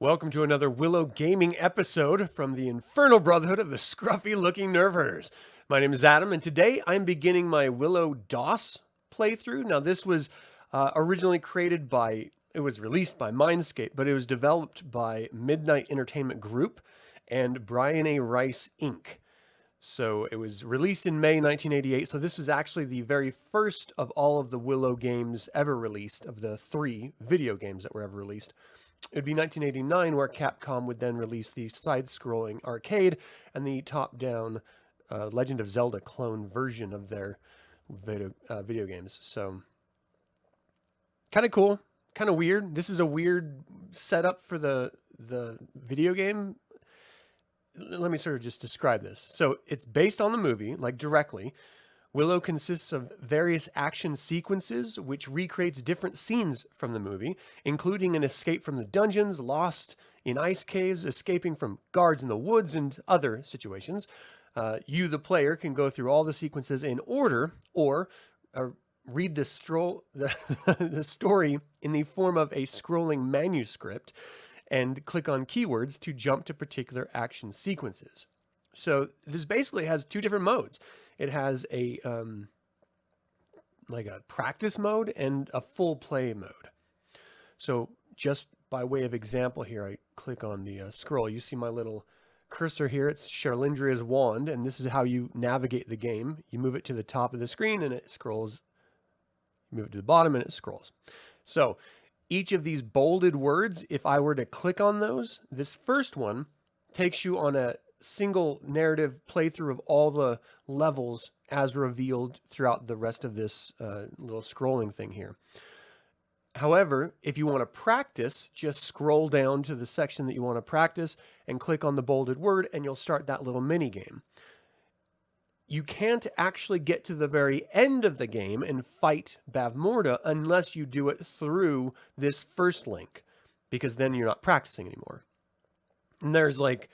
Welcome to another Willow gaming episode from the Infernal Brotherhood of the Scruffy-looking Nerf herders. My name is Adam, and today I'm beginning my Willow DOS playthrough. Now, this was originally created by, it was released by Mindscape, but it was developed by Midnight Entertainment Group and Brian A. Rice, Inc. So it was released in May 1988. So this was actually the very first of all of the Willow games ever released, of the 3 video games that were ever released. It would be 1989 where Capcom would then release the side-scrolling arcade and the top-down Legend of Zelda clone version of their video games. So, kind of cool, kind of weird. This is a weird setup for the video game. Let me sort of just describe this. So, it's based on the movie, like directly. Willow consists of various action sequences, which recreates different scenes from the movie, including an escape from the dungeons, lost in ice caves, escaping from guards in the woods, and other situations. You, the player, can go through all the sequences in order, or read the story in the form of a scrolling manuscript, and click on keywords to jump to particular action sequences. So this basically has 2 different modes. It has a like a practice mode and a full play mode. So just by way of example here, I click on the scroll. You see my little cursor here. It's Charlindria's wand, and this is how you navigate the game. You move it to the top of the screen and it scrolls. You move it to the bottom and it scrolls. So each of these bolded words, if I were to click on those, this first one takes you on a single narrative playthrough of all the levels as revealed throughout the rest of this little scrolling thing here. However, if you want to practice, just scroll down to the section that you want to practice and click on the bolded word, and you'll start that little mini game. You can't actually get to the very end of the game and fight Bavmorda unless you do it through this first link, because then you're not practicing anymore. And there's like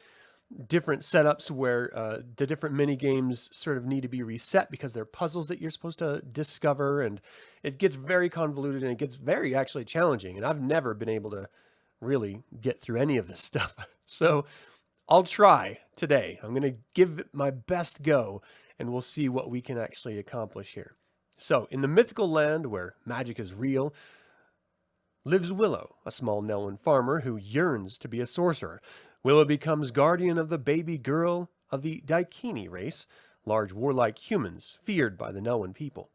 different setups where the different mini games sort of need to be reset because they're puzzles that you're supposed to discover, and it gets very convoluted and it gets very actually challenging, and I've never been able to really get through any of this stuff. So I'll try today. I'm going to give it my best go, and we'll see what we can actually accomplish here. So in the mythical land where magic is real lives Willow, a small Nelwyn farmer who yearns to be a sorcerer. Willow becomes guardian of the baby girl of the Daikini race, large warlike humans feared by the Nelwyn people.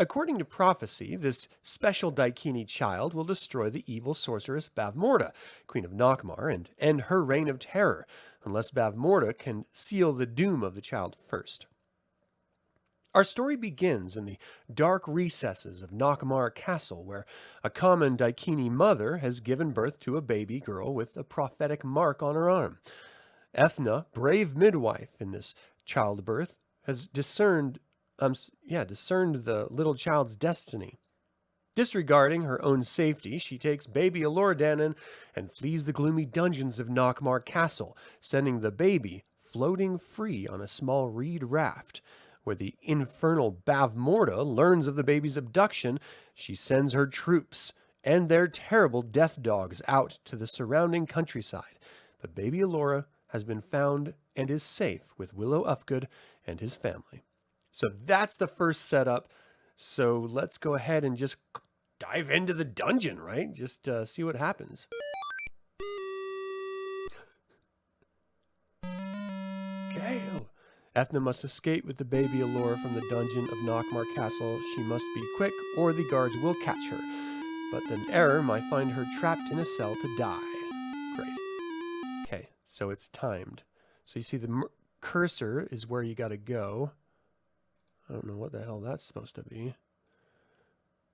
According to prophecy, this special Daikini child will destroy the evil sorceress Bavmorda, Queen of Nockmaar, and end her reign of terror, unless Bavmorda can seal the doom of the child first. Our story begins in the dark recesses of Nockmaar Castle, where a common Daikini mother has given birth to a baby girl with a prophetic mark on her arm. Ethna, brave midwife in this childbirth, has discerned the little child's destiny. Disregarding her own safety, she takes baby Alordanan and flees the gloomy dungeons of Nockmaar Castle, sending the baby floating free on a small reed raft. Where the infernal Bavmorda learns of the baby's abduction, she sends her troops and their terrible death dogs out to the surrounding countryside. But baby Alora has been found and is safe with Willow Ufgood and his family. So that's the first setup. So let's go ahead and just dive into the dungeon, right? Just see what happens. Kael! Ethna must escape with the baby Alora from the dungeon of Nockmaar Castle. She must be quick, or the guards will catch her. But an error might find her trapped in a cell to die. Great. Okay, so it's timed. So you see the cursor is where you got to go. I don't know what the hell that's supposed to be.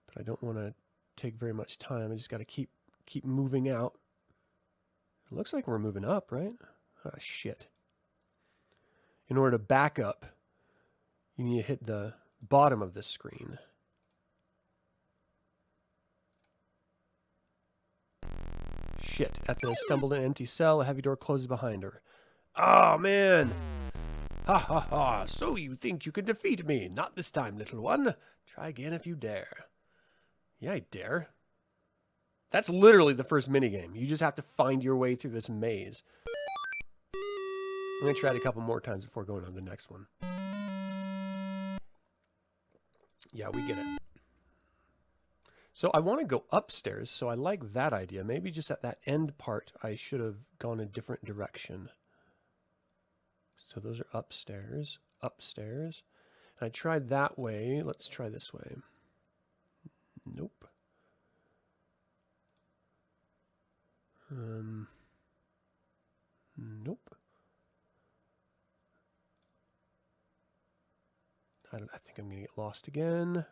But I don't want to take very much time. I just got to keep moving out. It looks like we're moving up, right? Ah, shit. In order to back up, you need to hit the bottom of the screen. Shit. Ethna stumbled in an empty cell. A heavy door closes behind her. Oh, man. Ha ha ha. So you think you can defeat me? Not this time, little one. Try again if you dare. Yeah, I dare. That's literally the first minigame. You just have to find your way through this maze. I'm going to try it a couple more times before going on to the next one. Yeah, we get it. So I want to go upstairs, so I like that idea. Maybe just at that end part, I should have gone a different direction. So those are upstairs, upstairs. And I tried that way. Let's try this way. Nope. Nope. I think I'm going to get lost again.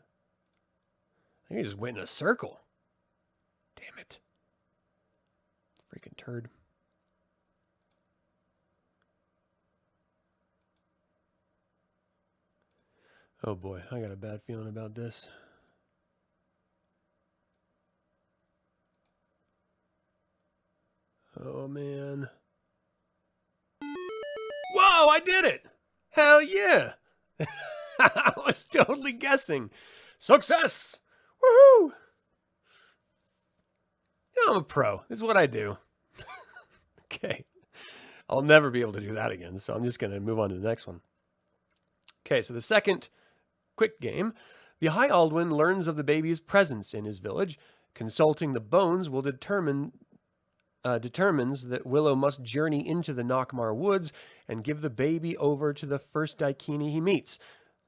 I think I just went in a circle. Damn it. Freaking turd. Oh boy, I got a bad feeling about this. Oh man. Whoa, I did it! Hell yeah! I was totally guessing. Success! Woohoo! You know, I'm a pro. This is what I do. Okay. I'll never be able to do that again, so I'm just going to move on to the next one. Okay, so the second quick game. The High Aldwin learns of the baby's presence in his village. Consulting the bones will determines that Willow must journey into the Nockmar woods and give the baby over to the first Daikini he meets.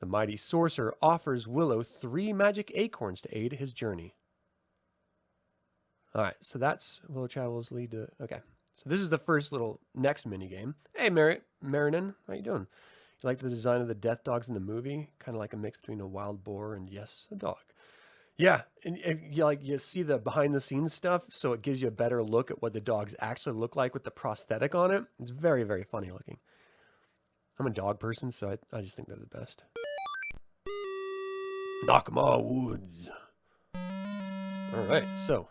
The mighty sorcerer offers Willow 3 magic acorns to aid his journey. All right, so that's Willow travels lead to... Okay, so this is the first little next mini game. Hey, Marinin, how you doing? You like the design of the death dogs in the movie? Kind of like a mix between a wild boar and, yes, a dog. Yeah, and you see the behind-the-scenes stuff, so it gives you a better look at what the dogs actually look like with the prosthetic on it. It's very, very funny looking. I'm a dog person, so I just think they're the best. Nockmar Woods. All right, so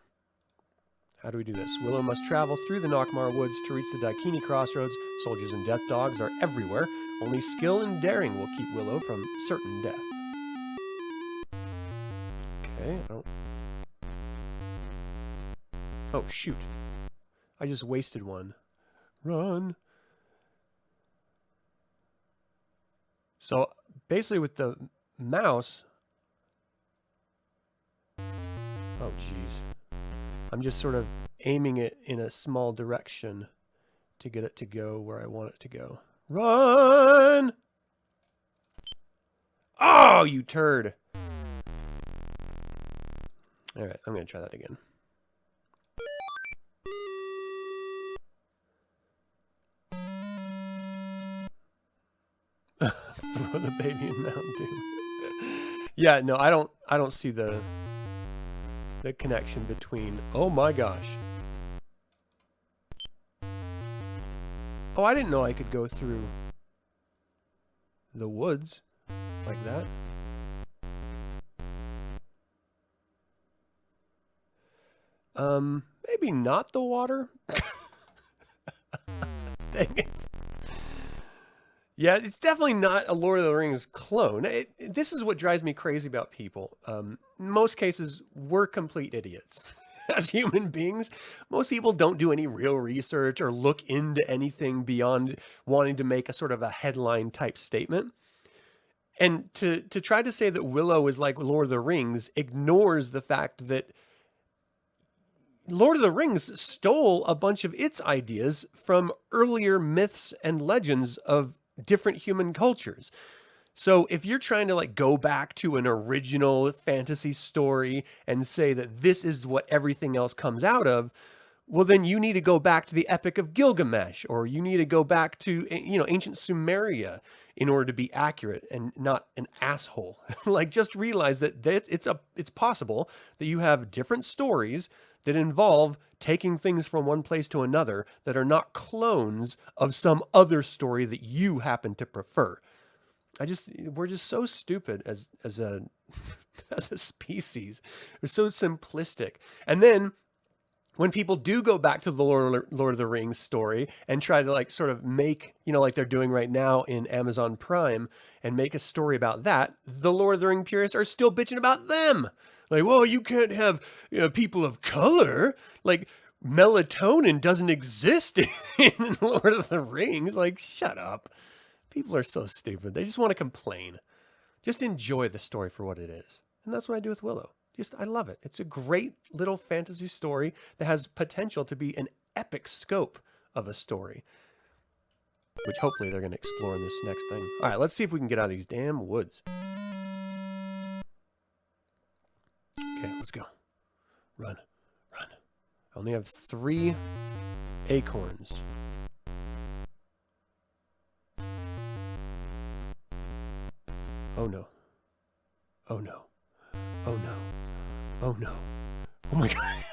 how do we do this? Willow must travel through the Nockmar Woods to reach the Daikini crossroads. Soldiers and death dogs are everywhere. Only skill and daring will keep Willow from certain death. Okay, oh, shoot. I just wasted one. Run. So, basically with the mouse... Oh, jeez. I'm just sort of aiming it in a small direction to get it to go where I want it to go. Run! Oh, you turd. All right, I'm going to try that again. Throw the baby in Mountain Dew. Yeah, no, I don't see the connection between... Oh my gosh. Oh, I didn't know I could go through the woods like that. Maybe not the water. Dang it. Yeah, it's definitely not a Lord of the Rings clone. This is what drives me crazy about people. In most cases, we're complete idiots. As human beings, most people don't do any real research or look into anything beyond wanting to make a sort of a headline type statement. And to try to say that Willow is like Lord of the Rings ignores the fact that Lord of the Rings stole a bunch of its ideas from earlier myths and legends of different human cultures. So if you're trying to like go back to an original fantasy story and say that this is what everything else comes out of, well, then you need to go back to the Epic of Gilgamesh, or you need to go back to, you know, ancient Sumeria in order to be accurate and not an asshole. Like, just realize that it's possible that you have different stories that involve taking things from one place to another that are not clones of some other story that you happen to prefer. We're just so stupid as a as a species. We're so simplistic. And then when people do go back to the Lord of the Rings story and try to like sort of make, you know, like they're doing right now in Amazon Prime and make a story about that, the Lord of the Rings purists are still bitching about them. Like, well, you can't have people of color. Like, melatonin doesn't exist in Lord of the Rings. Like, shut up. People are so stupid. They just want to complain. Just enjoy the story for what it is. And that's what I do with Willow. I love it. It's a great little fantasy story that has potential to be an epic scope of a story, which hopefully they're going to explore in this next thing. All right, let's see if we can get out of these damn woods. Okay, let's go. Run, run. I only have 3 acorns. Oh no. Oh no. Oh no. Oh no. Oh my god.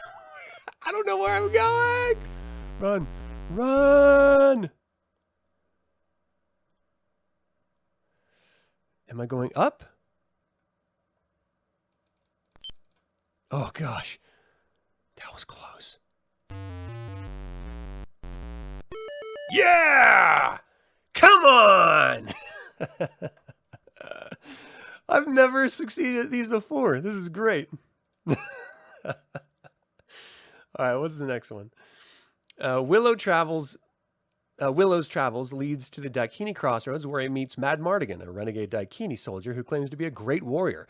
I don't know where I'm going. Run. Run. Am I going up? Oh gosh. That was close. Yeah! Come on! I've never succeeded at these before. This is great. All right, what's the next one? Willow's travels leads to the Daikini crossroads, where he meets Mad Mardigan, a renegade Daikini soldier who claims to be a great warrior.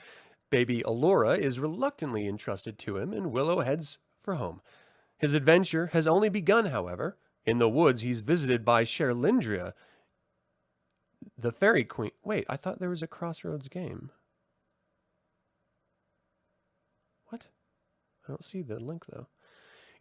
Baby Allura is reluctantly entrusted to him, and Willow heads for home. His adventure has only begun, however. In the woods, he's visited by Sherlindria, the fairy queen. Wait, I thought there was a Crossroads game. What? I don't see the link, though.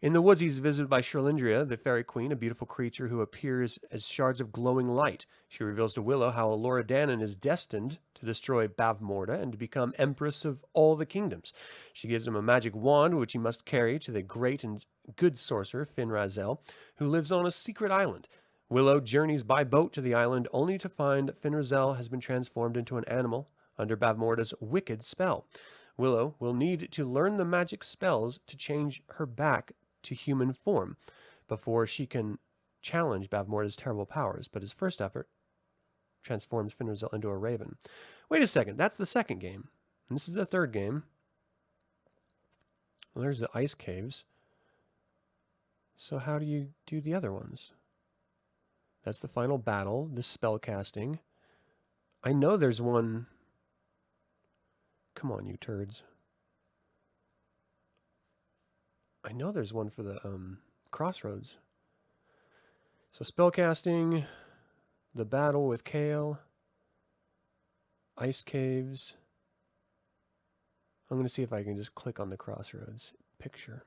In the woods, he's visited by Sherlindria, the fairy queen, a beautiful creature who appears as shards of glowing light. She reveals to Willow how Allura Dannon is destined to destroy Bavmorda and to become empress of all the kingdoms. She gives him a magic wand, which he must carry to the great and good sorcerer Finrazel, who lives on a secret island. Willow journeys by boat to the island, only to find that Finrazel has been transformed into an animal under Bavmorda's wicked spell. Willow will need to learn the magic spells to change her back to human form before she can challenge Bavmorda's terrible powers, but his first effort transforms Finrazel into a raven. Wait a second, that's the second game. And this is the third game. Well, there's the ice caves. So how do you do the other ones? That's the final battle, the spellcasting. I know there's one. Come on, you turds. I know there's one for the crossroads. So spellcasting, the battle with Kael, ice caves. I'm going to see if I can just click on the crossroads picture.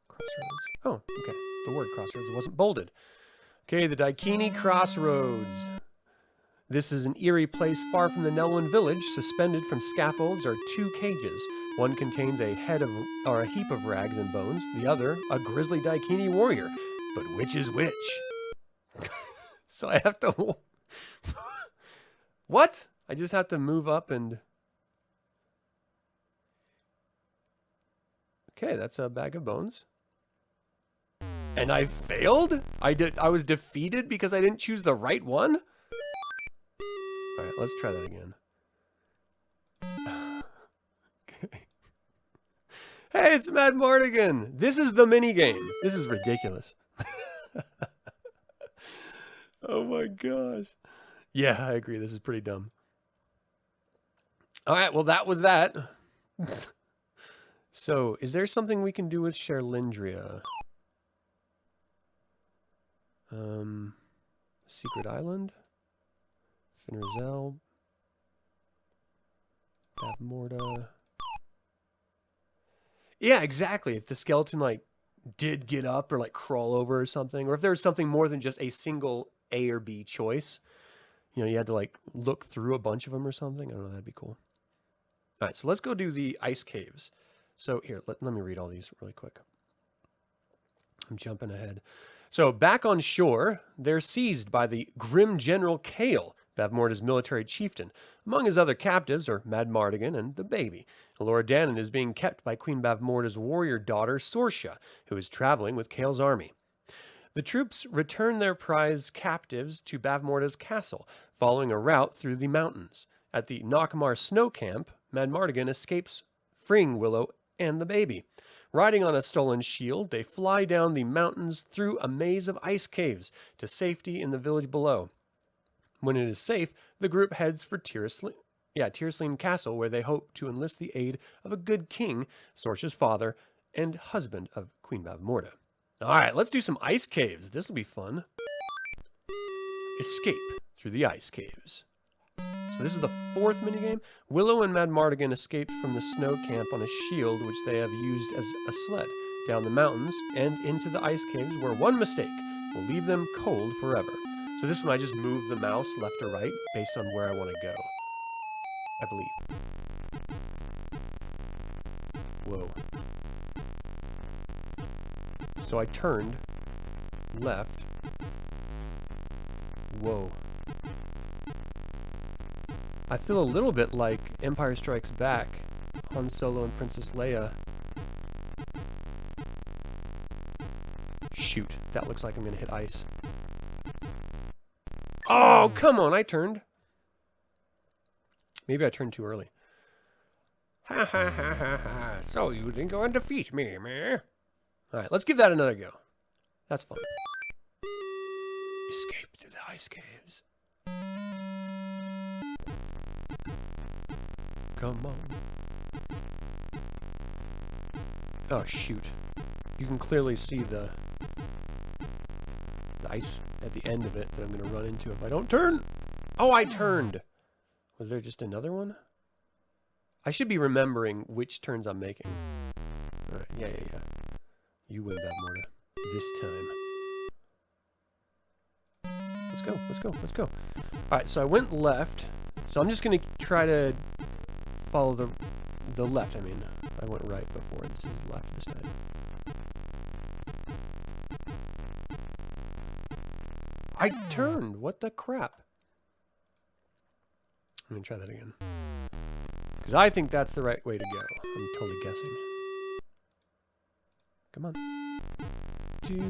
Crossroads. Oh, okay. The word crossroads wasn't bolded. Okay, the Daikini crossroads. This is an eerie place far from the Nelwyn village. Suspended from scaffolds are 2 cages. One contains a heap of rags and bones. The other, a grisly Daikini warrior. But which is which? So I have to... What? I just have to move up and... Okay, that's a bag of bones. And I failed? I was defeated because I didn't choose the right one? Alright, let's try that again. Okay. Hey, it's Mad Mardigan! This is the minigame. This is ridiculous. Oh my gosh. Yeah, I agree. This is pretty dumb. Alright, well that was that. So, is there something we can do with Sherlindria? Secret Island? Finrazel? Bavmorda? Yeah, exactly. If the skeleton, like, did get up or, like, crawl over or something, or if there's something more than just a single A or B choice, you know, you had to, like, look through a bunch of them or something. I don't know, that'd be cool. All right, so let's go do the ice caves. So here, let me read all these really quick. I'm jumping ahead. So back on shore, they're seized by the grim General Kael, Bavmorda's military chieftain. Among his other captives are Mad Mardigan and the baby. Allura Dannon is being kept by Queen Bavmorda's warrior daughter, Sorsha, who is traveling with Kael's army. The troops return their prize captives to Bavmorda's castle, following a route through the mountains. At the Nockmar snow camp, Madmartigan escapes, freeing Willow and the baby. Riding on a stolen shield, they fly down the mountains through a maze of ice caves to safety in the village below. When it is safe, the group heads for Tiersleen Castle, where they hope to enlist the aid of a good king, Sorsha's father, and husband of Queen Bavmorda. Alright, let's do some ice caves. This will be fun. Escape through the ice caves. So this is the 4th minigame. Willow and Madmartigan escape from the snow camp on a shield which they have used as a sled down the mountains and into the ice caves, where one mistake will leave them cold forever. So this one I just move the mouse left or right based on where I want to go, I believe. Whoa. So I turned left. Whoa. I feel a little bit like Empire Strikes Back, Han Solo and Princess Leia. Shoot, that looks like I'm gonna hit ice. Oh, come on, I turned. Maybe I turned too early. Ha ha ha ha ha. So you think you'll defeat me, meh? Alright, let's give that another go. That's fun. Escape through the ice caves. Come on. Oh, shoot. You can clearly see the ice at the end of it that I'm going to run into if I don't turn. Oh, I turned. Was there just another one? I should be remembering which turns I'm making. Alright, yeah. You win, Bavmorda. This time. Let's go. Alright, so I went left. So I'm just going to try to follow the left. I mean, I went right before. This is left this time. I turned! What the crap? I'm going to try that again. Because I think that's the right way to go. I'm totally guessing. Come on. Do.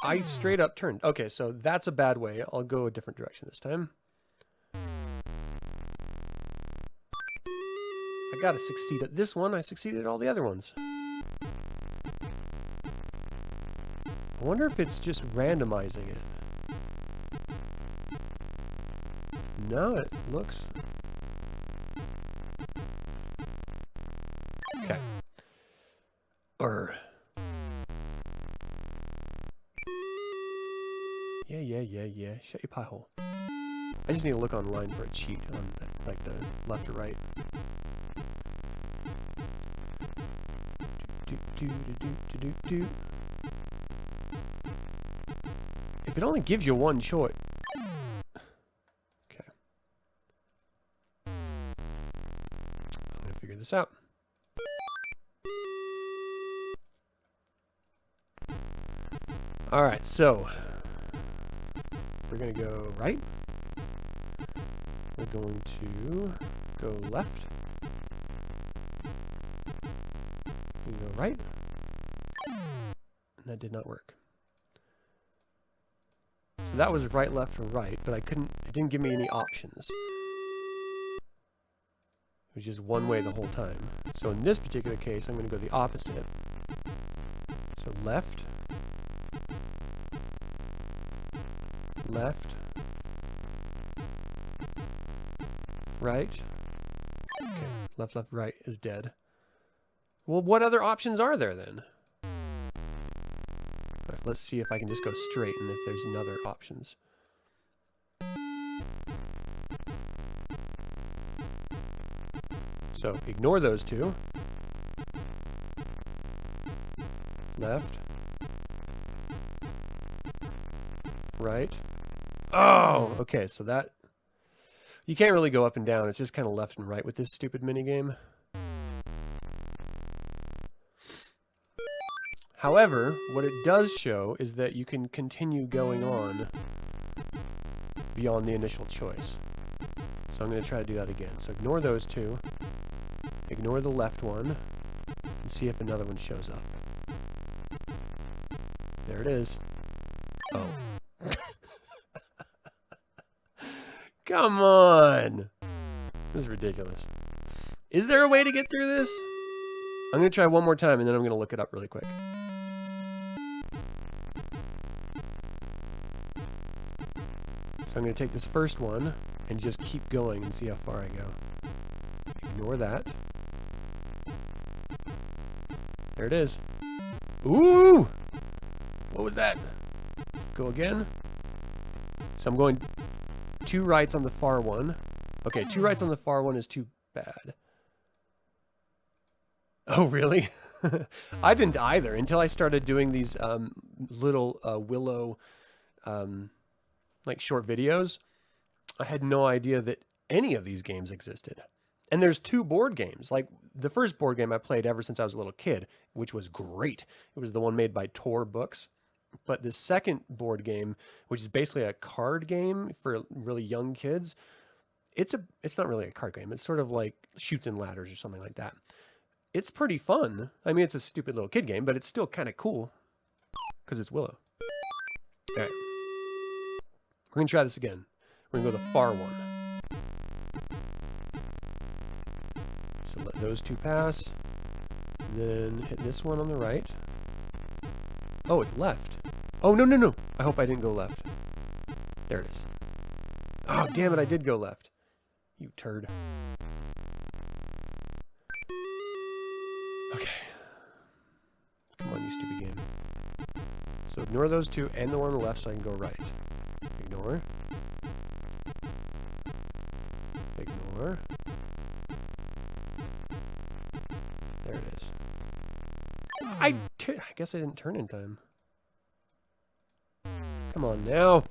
I straight up turned. Okay, so that's a bad way. I'll go a different direction this time. I gotta succeed at this one. I succeeded at all the other ones. I wonder if it's just randomizing it. No, it looks... Okay. Yeah. Shut your pie hole. I just need to look online for a cheat on like the left or right. Do. If it only gives you one choice. Okay. I'm gonna figure this out. Alright, so we're going to go right. We're going to go left. We go right. And that did not work. So that was right, left, or right, but it didn't give me any options. It was just one way the whole time. So in this particular case, I'm going to go the opposite. So left. Left, right. Okay, left, right is dead. Well, what other options are there then? All right, let's see if I can just go straight and if there's another options. So ignore those two. Left, right. Oh, okay, so that... You can't really go up and down. It's just kind of left and right with this stupid minigame. However, what it does show is that you can continue going on beyond the initial choice. So I'm going to try to do that again. So ignore those two. Ignore the left one. see if another one shows up. There it is. Oh. Come on! This is ridiculous. Is there a way to get through this? I'm going to try one more time, and then I'm going to look it up really quick. So I'm going to take this first one and just keep going and see how far I go. Ignore that. There it is. Ooh! What was that? Go again. So I'm going 2 rights on the far one. Okay, 2 rights on the far one is too bad. Oh, really? I didn't either until I started doing these little Willow like short videos. I had no idea that any of these games existed. And there's 2 board games. Like the first board game I played ever since I was a little kid, which was great. It was the one made by Tor Books. But the second board game, which is basically a card game for really young kids, it's not really a card game. It's sort of like Chutes and Ladders or something like that. It's pretty fun. I mean, it's a stupid little kid game, but it's still kind of cool because it's Willow. All right. We're going to try this again. We're going to go the far one. So let those 2 pass. Then hit this one on the right. Oh, it's left. Oh, no, no, no. I hope I didn't go left. There it is. Oh, damn it. I did go left. You turd. Okay. Come on, you stupid game. So ignore those 2 and the one on the left so I can go right. Ignore. Ignore. There it is. I guess I didn't turn in time. Come on now.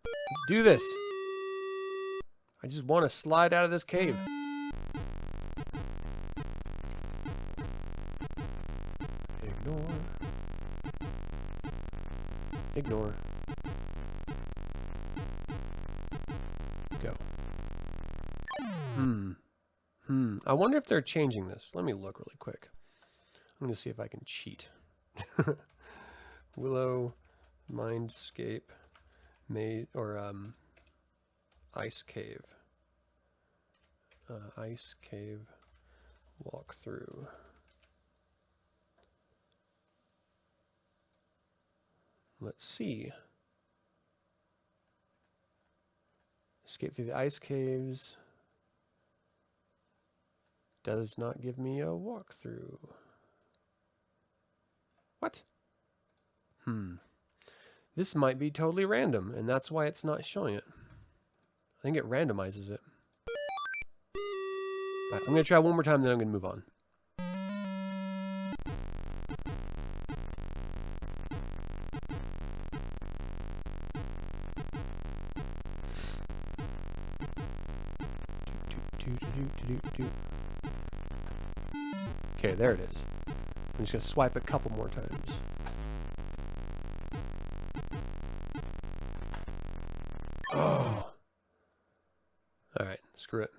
Let's do this. I just want to slide out of this cave. Ignore. Ignore. Go. I wonder if they're changing this. Let me look really quick. I'm going to see if I can cheat. Willow, Mindscape, Ice Cave. Ice Cave walkthrough. Let's see. Escape through the ice caves. Does not give me a walkthrough. What? This might be totally random, and that's why it's not showing it. I think it randomizes it. All right, I'm going to try one more time, then I'm going to move on. Okay, there it is. I'm just going to swipe a couple more times. Oh. Alright, screw it.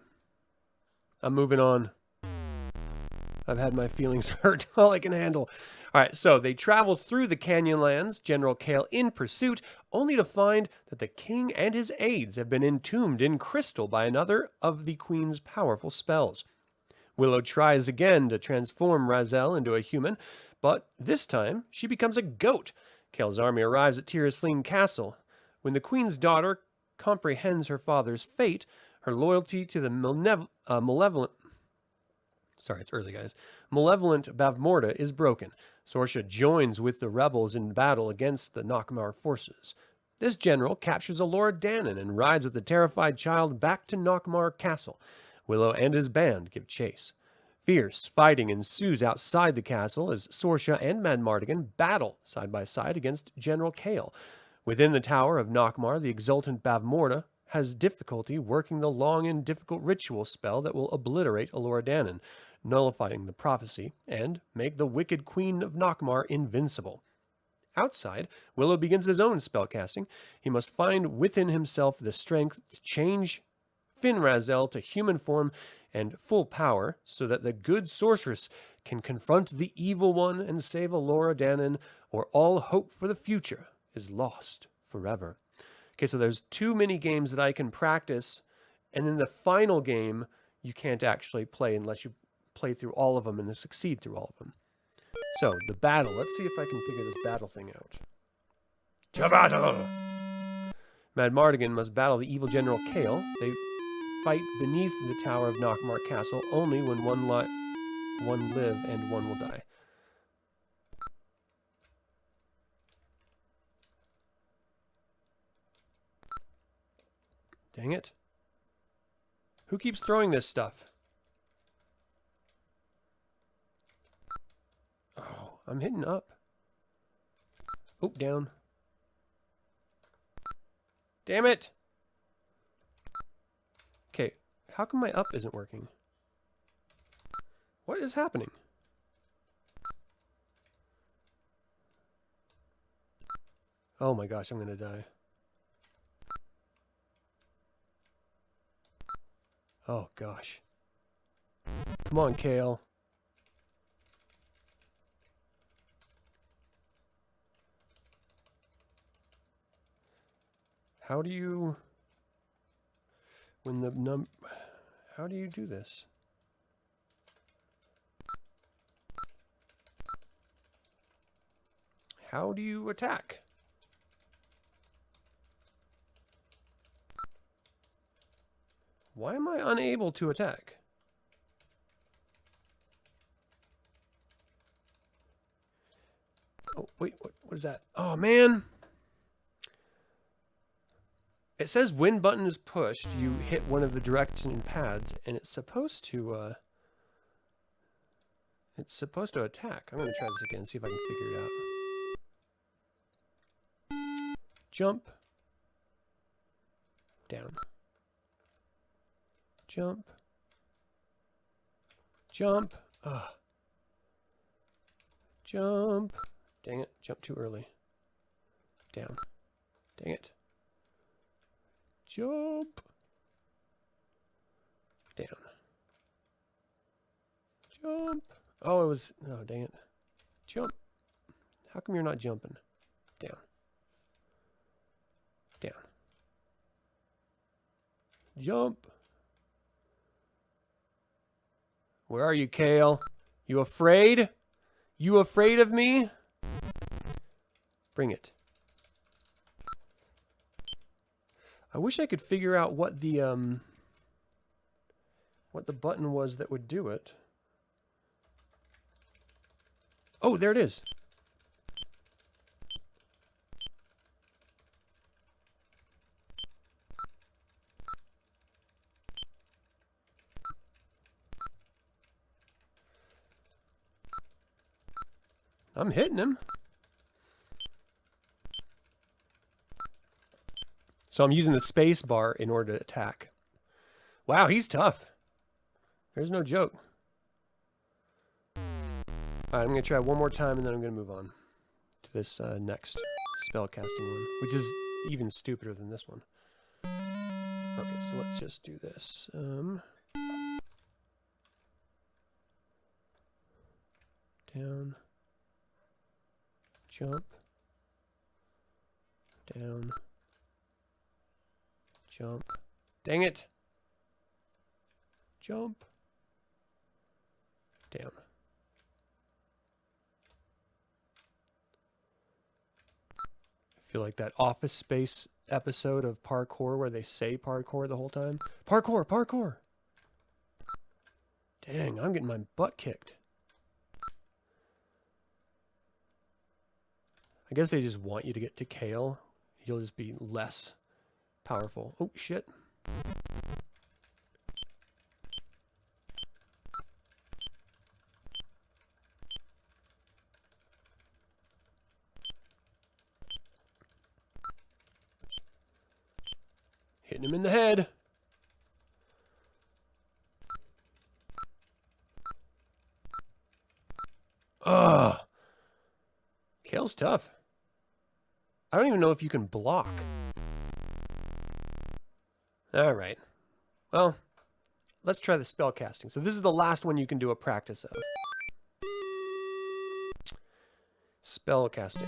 I'm moving on. I've had my feelings hurt. All I can handle. Alright, so they travel through the Canyonlands, General Kael in pursuit, only to find that the king and his aides have been entombed in crystal by another of the queen's powerful spells. Willow tries again to transform Razel into a human, but this time she becomes a goat. Kael's army arrives at Tirasleen Castle. When the queen's daughter comprehends her father's fate, her loyalty to the malevolent Bavmorda is broken. Sorsha joins with the rebels in battle against the Nockmaar forces. This general captures Alora Dannon and rides with the terrified child back to Nockmaar Castle. Willow and his band give chase. Fierce fighting ensues outside the castle as Sorsha and Madmartigan battle side by side against General Kael. Within the tower of Nockmaar, the exultant Bavmorda has difficulty working the long and difficult ritual spell that will obliterate Alora Dannon, nullifying the prophecy, and make the wicked queen of Nockmaar invincible. Outside, Willow begins his own spellcasting. He must find within himself the strength to change Fin Razel to human form and full power so that the good sorceress can confront the evil one and save Alora Danon, or all hope for the future is lost forever. Okay, so there's 2 mini games that I can practice, and then the final game you can't actually play unless you play through all of them and succeed through all of them. So, the battle. Let's see if I can figure this battle thing out. To battle! Mad Mardigan must battle the evil General Kael. They fight beneath the tower of Knockmark Castle only when one live and one will die. Dang it. Who keeps throwing this stuff? Oh, I'm hitting up. Oh, down. Damn it! Okay, how come my up isn't working? What is happening? Oh my gosh, I'm gonna die. Oh gosh. Come on, Kael. How do you... How do you do this? How do you attack? Why am I unable to attack? Oh, wait, what is that? Oh, man! It says when button is pushed, you hit one of the direction pads, and it's supposed to attack. I'm going to try this again, see if I can figure it out. Jump. Down. Jump. Jump. Ah. Jump. Dang it. Jump too early. Down. Dang it. Jump. Down. Jump. Oh, it was... Oh, dang it. Jump. How come you're not jumping? Down. Down. Jump. Where are you, Kael? You afraid? You afraid of me? Bring it. I wish I could figure out what the button was that would do it. Oh, there it is. I'm hitting him. So I'm using the space bar in order to attack. Wow, he's tough. There's no joke. All right, I'm going to try one more time, and then I'm going to move on to this next spellcasting one, which is even stupider than this one. Okay, so let's just do this. Down. Jump. Down. Jump. Dang it. Jump. Down. I feel like that Office Space episode of parkour where they say parkour the whole time. Parkour, parkour. Dang, I'm getting my butt kicked. I guess they just want you to get to Kael. You'll just be less powerful. Oh, shit. Hitting him in the head. Ugh. Kael's tough. I don't even know if you can block. All right. Well, let's try the spellcasting. So this is the last one you can do a practice of. Spellcasting.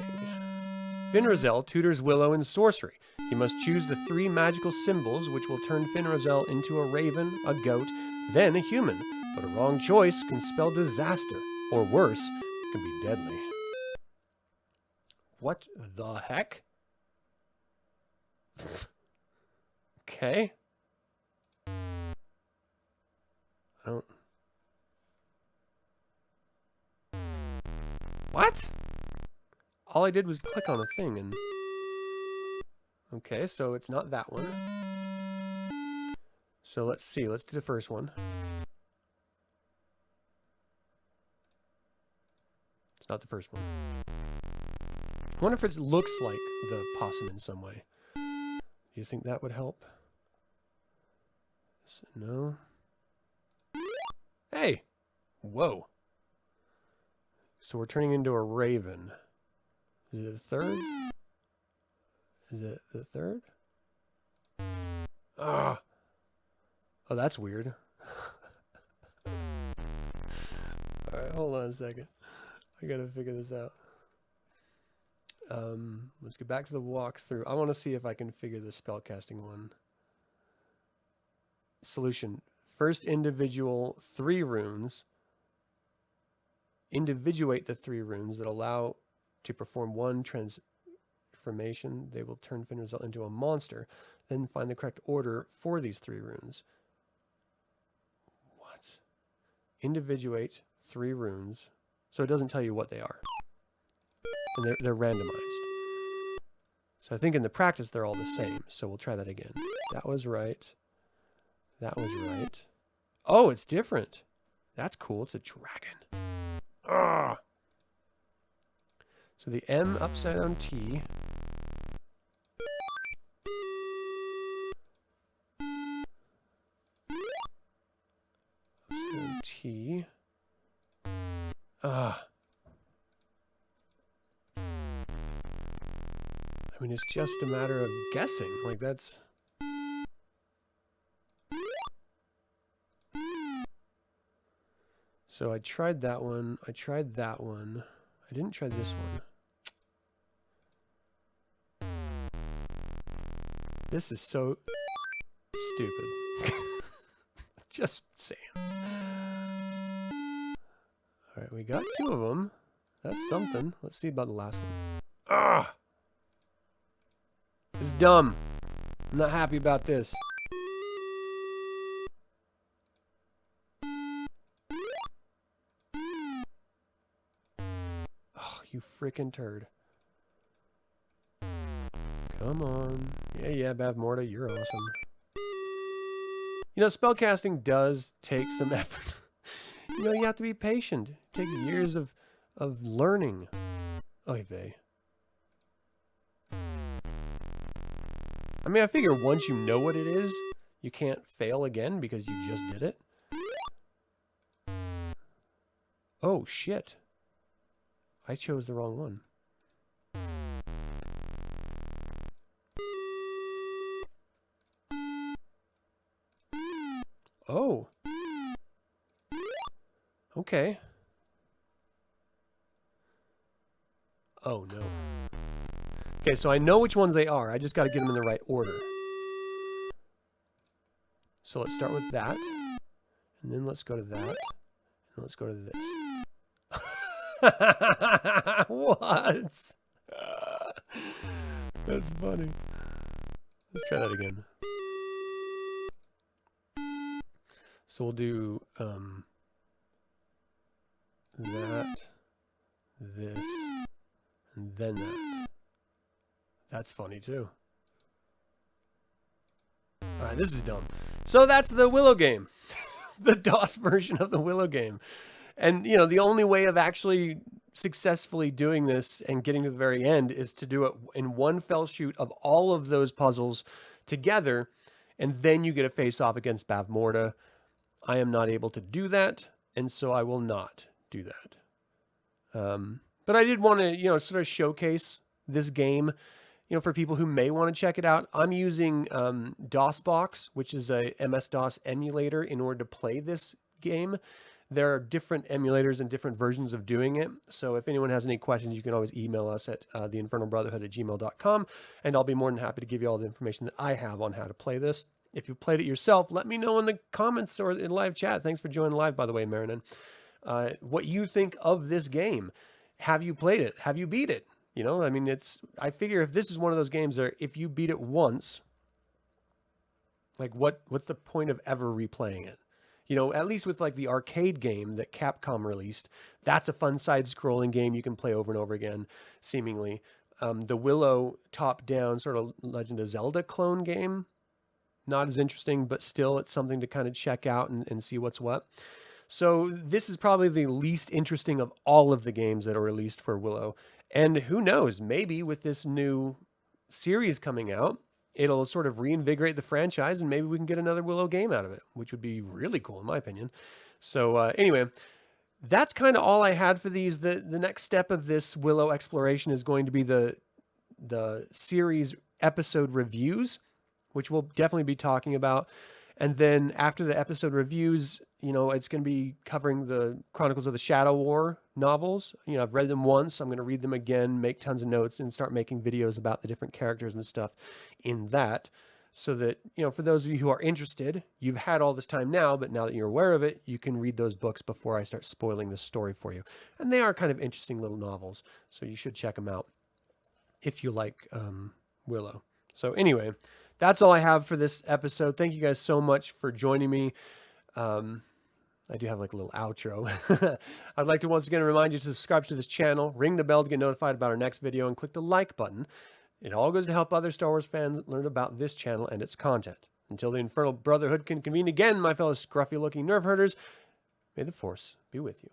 Finrazel tutors Willow in sorcery. He must choose the 3 magical symbols which will turn Finrazel into a raven, a goat, then a human. But a wrong choice can spell disaster, or worse, can be deadly. What the heck? Okay. I don't... What? All I did was click on a thing and... Okay, so it's not that one. So let's see. Let's do the first one. It's not the first one. I wonder if it looks like the possum in some way. Do you think that would help? No. Hey! Whoa. So we're turning into a raven. Is it the third? Is it the third? Ah! Oh, that's weird. Alright, hold on a second. I gotta figure this out. Let's get back to the walkthrough. I want to see if I can figure the spellcasting one. Solution. First individual 3 runes. Individuate the 3 runes that allow to perform 1 transformation. They will turn Finrazel into a monster. Then find the correct order for these 3 runes. What? Individuate 3 runes. So it doesn't tell you what they are. And they're randomized. So I think in the practice they're all the same. So we'll try that again. That was right. That was right. Oh, it's different. That's cool. It's a dragon. Ah. So the M upside down T. Upside down T. Ah. I mean, it's just a matter of guessing. Like, that's... So I tried that one. I tried that one. I didn't try this one. This is so stupid. Just saying. Alright, we got 2 of them. That's something. Let's see about the last one. Ah! It's dumb. I'm not happy about this. Oh, you freaking turd. Come on. Yeah, Bavmorda, you're awesome. You know, spellcasting does take some effort. You know, you have to be patient. It takes years of learning. Oy vey. I mean, I figure once you know what it is, you can't fail again because you just did it. Oh, shit. I chose the wrong one. Oh. Okay. Oh, no. Okay, so I know which ones they are. I just got to get them in the right order. So let's start with that. And then let's go to that. And let's go to this. What? That's funny. Let's try that again. So we'll do that, this, and then that. That's funny too. Alright, this is dumb. So that's the Willow game. The DOS version of the Willow game. And, you know, the only way of actually successfully doing this and getting to the very end is to do it in one fell shoot of all of those puzzles together, and then you get a face-off against Bavmorda. I am not able to do that, and so I will not do that. But I did want to, you know, sort of showcase this game, you know, for people who may want to check it out. I'm using DOSBox, which is a MS-DOS emulator, in order to play this game. There are different emulators and different versions of doing it. So if anyone has any questions, you can always email us at theinfernalbrotherhood@gmail.com, and I'll be more than happy to give you all the information that I have on how to play this. If you've played it yourself, let me know in the comments or in live chat. Thanks for joining live, by the way, Marinan. What you think of this game. Have you played it? Have you beat it? You know, I mean, I figure if this is one of those games that if you beat it once, like what's the point of ever replaying it? You know, at least with like the arcade game that Capcom released, that's a fun side-scrolling game you can play over and over again, seemingly. The Willow top-down sort of Legend of Zelda clone game, not as interesting, but still it's something to kind of check out and see what's what. So this is probably the least interesting of all of the games that are released for Willow. And who knows, maybe with this new series coming out, it'll sort of reinvigorate the franchise and maybe we can get another Willow game out of it, which would be really cool in my opinion. So anyway, that's kind of all I had for these. The next step of this Willow exploration is going to be the series episode reviews, which we'll definitely be talking about. And then after the episode reviews, you know, it's going to be covering the Chronicles of the Shadow War novels. You know, I've read them once. I'm going to read them again, make tons of notes, and start making videos about the different characters and stuff in that. So that, you know, for those of you who are interested, you've had all this time now, but now that you're aware of it, you can read those books before I start spoiling the story for you. And they are kind of interesting little novels, so you should check them out if you like Willow. So anyway, that's all I have for this episode. Thank you guys so much for joining me. I do have like a little outro. I'd like to once again remind you to subscribe to this channel, ring the bell to get notified about our next video, and click the like button. It all goes to help other Star Wars fans learn about this channel and its content. Until the Infernal Brotherhood can convene again, my fellow scruffy-looking nerf herders, may the Force be with you.